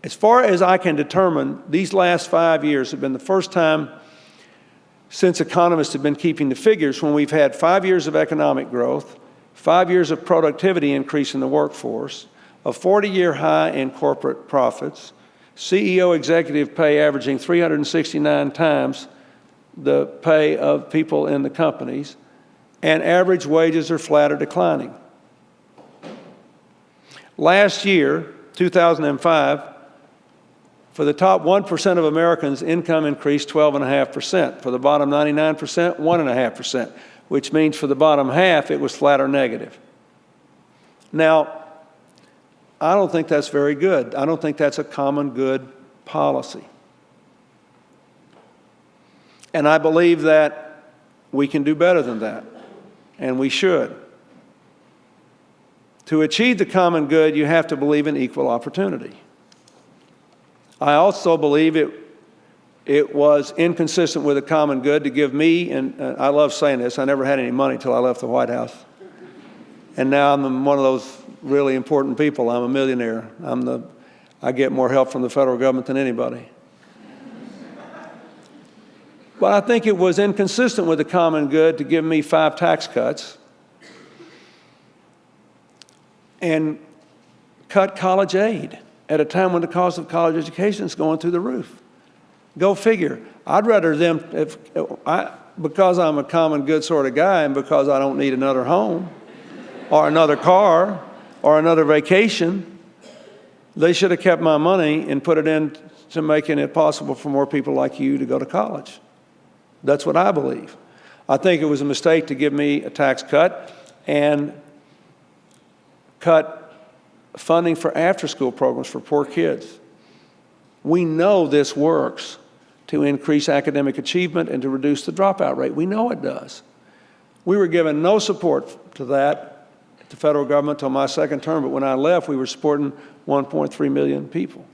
As far as I can determine, these last 5 years have been the first time since economists have been keeping the figures when we've had 5 years of economic growth, 5 years of productivity increase in the workforce, a 40-year high in corporate profits, CEO executive pay averaging 369 times the pay of people in the companies, and average wages are flat or declining. Last year, 2005, for the top 1% of Americans, income increased 12.5%. For the bottom 99%, 1.5%, which means for the bottom half, it was flat or negative. Now, I don't think that's very good. I don't think that's a common good policy. And I believe that we can do better than that, and we should. To achieve the common good, you have to believe in equal opportunity. I also believe it was inconsistent with the common good to give me, and I love saying this, I never had any money till I left the White House. And now I'm one of those really important people. I'm a millionaire. I get more help from the federal government than anybody. But I think it was inconsistent with the common good to give me 5 tax cuts and cut college aid at a time when the cost of college education is going through the roof. Go figure. I'd rather them, because I'm a common good sort of guy and because I don't need another home or another car or another vacation, they should have kept my money and put it into making it possible for more people like you to go to college. That's what I believe. I think it was a mistake to give me a tax cut and cut funding for after-school programs for poor kids. We know this works to increase academic achievement and to reduce the dropout rate. We know it does. We were given no support to that at the federal government until my second term, but when I left, we were supporting 1.3 million people.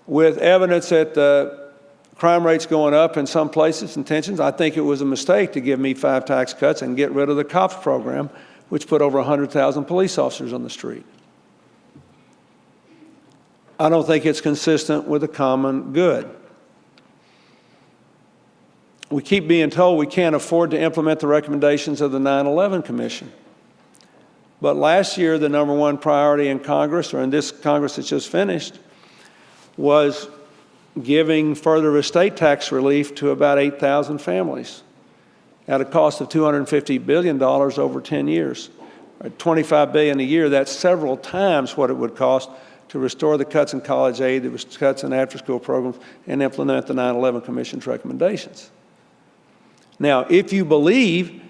With evidence that the crime rate's going up in some places and tensions, I think it was a mistake to give me 5 tax cuts and get rid of the COPS program, which put over 100,000 police officers on the street. I don't think it's consistent with the common good. We keep being told we can't afford to implement the recommendations of the 9/11 Commission. But last year, the number one priority in Congress, or in this Congress that's just finished, was giving further estate tax relief to about 8,000 families at a cost of $250 billion over 10 years. At $25 billion a year, that's several times what it would cost to restore the cuts in college aid, the cuts in after-school programs, and implement the 9/11 Commission's recommendations. Now, if you believe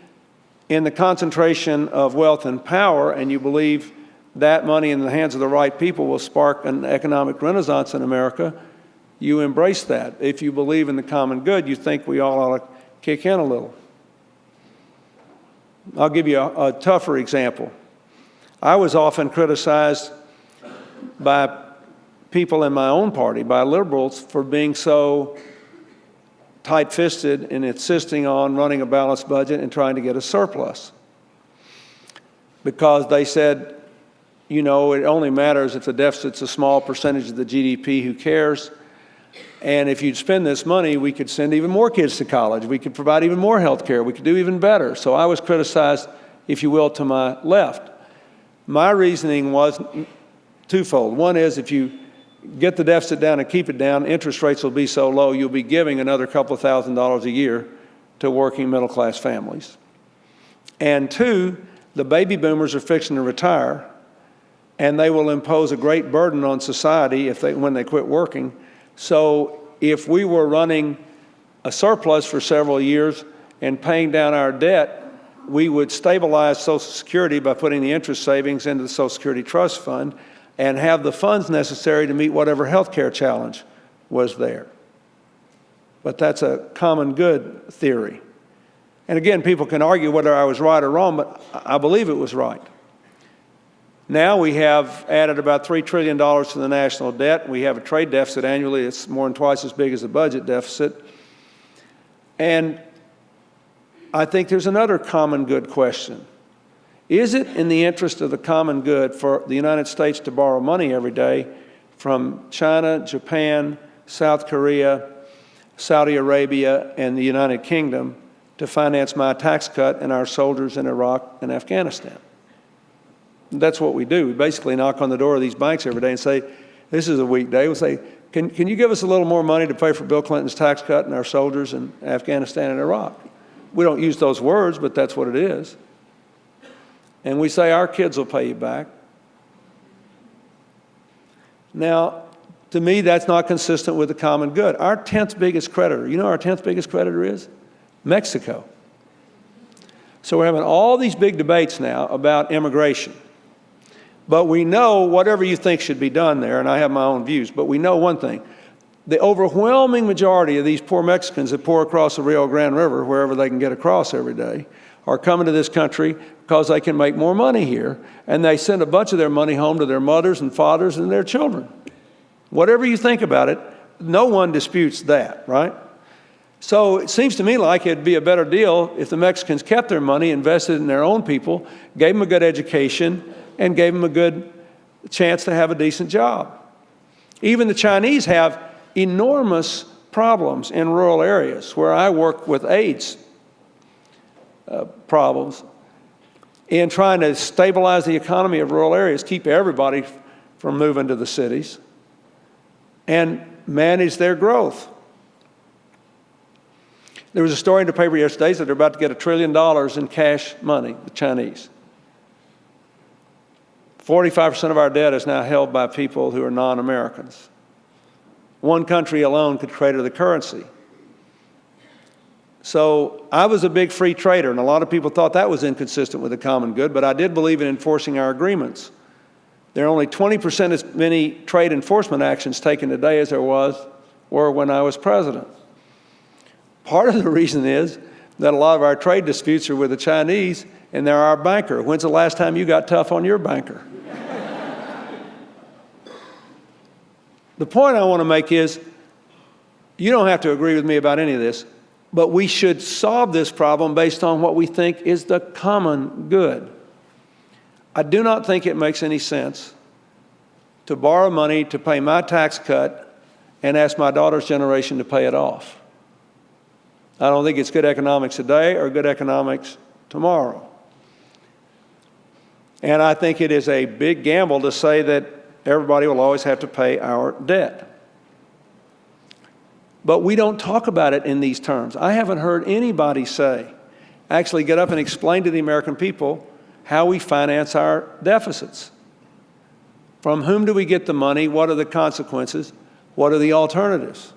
in the concentration of wealth and power, and you believe that money in the hands of the right people will spark an economic renaissance in America, you embrace that. If you believe in the common good, you think we all ought to kick in a little. I'll give you a tougher example. I was often criticized by people in my own party, by liberals, for being so tight-fisted in insisting on running a balanced budget and trying to get a surplus. Because they said, you know, it only matters if the deficit's a small percentage of the GDP, who cares? And if you'd spend this money, we could send even more kids to college. We could provide even more health care. We could do even better. So I was criticized, if you will, to my left. My reasoning was twofold. One is, if you get the deficit down and keep it down, interest rates will be so low, you'll be giving another couple of $1,000s a year to working middle-class families. And two, the baby boomers are fixing to retire, and they will impose a great burden on society when they quit working. So if we were running a surplus for several years and paying down our debt, we would stabilize Social Security by putting the interest savings into the Social Security Trust Fund and have the funds necessary to meet whatever health care challenge was there. But that's a common good theory. And again, people can argue whether I was right or wrong, but I believe it was right. Now we have added about $3 trillion to the national debt. We have a trade deficit annually. It's more than twice as big as the budget deficit. And I think there's another common good question. Is it in the interest of the common good for the United States to borrow money every day from China, Japan, South Korea, Saudi Arabia, and the United Kingdom to finance my tax cut and our soldiers in Iraq and Afghanistan. That's what we do. We basically knock on the door of these banks every day and say, this is a weekday. We'll say, can you give us a little more money to pay for Bill Clinton's tax cut and our soldiers in Afghanistan and Iraq? We don't use those words, but that's what it is. And we say, our kids will pay you back. Now, to me, that's not consistent with the common good. Our 10th biggest creditor, you know our 10th biggest creditor is? Mexico. So we're having all these big debates now about immigration. But we know whatever you think should be done there, and I have my own views, but we know one thing. The overwhelming majority of these poor Mexicans that pour across the Rio Grande River, wherever they can get across every day, are coming to this country because they can make more money here, and they send a bunch of their money home to their mothers and fathers and their children. Whatever you think about it, no one disputes that, right? So it seems to me like it'd be a better deal if the Mexicans kept their money, invested in their own people, gave them a good education, and gave them a good chance to have a decent job. Even the Chinese have enormous problems in rural areas where I work with AIDS problems in trying to stabilize the economy of rural areas, keep everybody from moving to the cities, and manage their growth. There was a story in the paper yesterday that they're about to get $1 trillion in cash money, the Chinese. 45% of our debt is now held by people who are non-Americans. One country alone could crater the currency. So I was a big free trader, and a lot of people thought that was inconsistent with the common good, but I did believe in enforcing our agreements. There are only 20% as many trade enforcement actions taken today as there were when I was president. Part of the reason is that a lot of our trade disputes are with the Chinese, and they're our banker. When's the last time you got tough on your banker? The point I want to make is, you don't have to agree with me about any of this, but we should solve this problem based on what we think is the common good. I do not think it makes any sense to borrow money to pay my tax cut and ask my daughter's generation to pay it off. I don't think it's good economics today or good economics tomorrow. And I think it is a big gamble to say that everybody will always have to pay our debt. But we don't talk about it in these terms. I haven't heard anybody actually get up and explain to the American people how we finance our deficits. From whom do we get the money? What are the consequences? What are the alternatives?